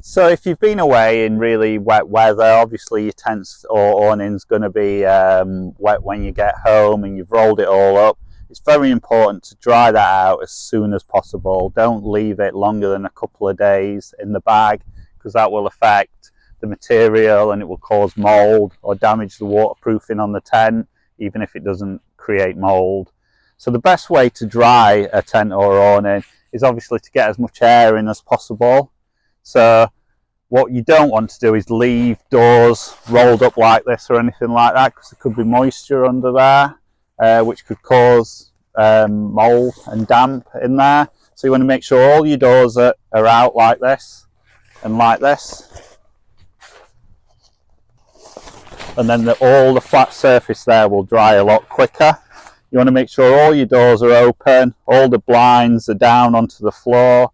So if you've been away in really wet weather, obviously your tents or awning's going to be wet when you get home and you've rolled it all up. It's very important to dry that out as soon as possible. Don't leave it longer than a couple of days in the bag, because that will affect the material and it will cause mould or damage the waterproofing on the tent, even if it doesn't create mould. So the best way to dry a tent or awning is obviously to get as much air in as possible. So what you don't want to do is leave doors rolled up like this or anything like that, because there could be moisture under there, which could cause mould and damp in there. So you want to make sure all your doors are out like this and like this, and then all the flat surface there will dry a lot quicker. You want to make sure all your doors are open, all the blinds are down onto the floor,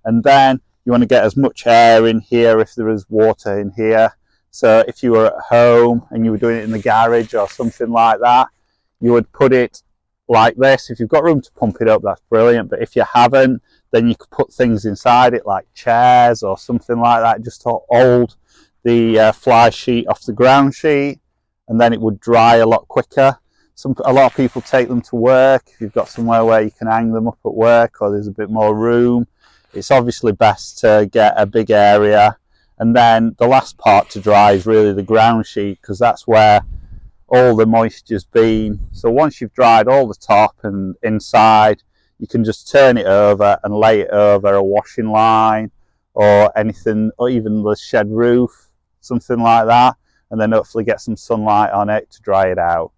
and then you want to get as much air in here if there is water in here. So if you were at home and you were doing it in the garage or something like that, you would put it like this. If you've got room to pump it up, that's brilliant. But if you haven't, then you could put things inside it like chairs or something like that, just to hold the fly sheet off the ground sheet, and then it would dry a lot quicker. A lot of people take them to work. If you've got somewhere where you can hang them up at work or there's a bit more room, it's obviously best to get a big area. And then the last part to dry is really the ground sheet, because that's where all the moisture's been. So once you've dried all the top and inside, you can just turn it over and lay it over a washing line or anything, or even the shed roof, something like that, and then hopefully get some sunlight on it to dry it out.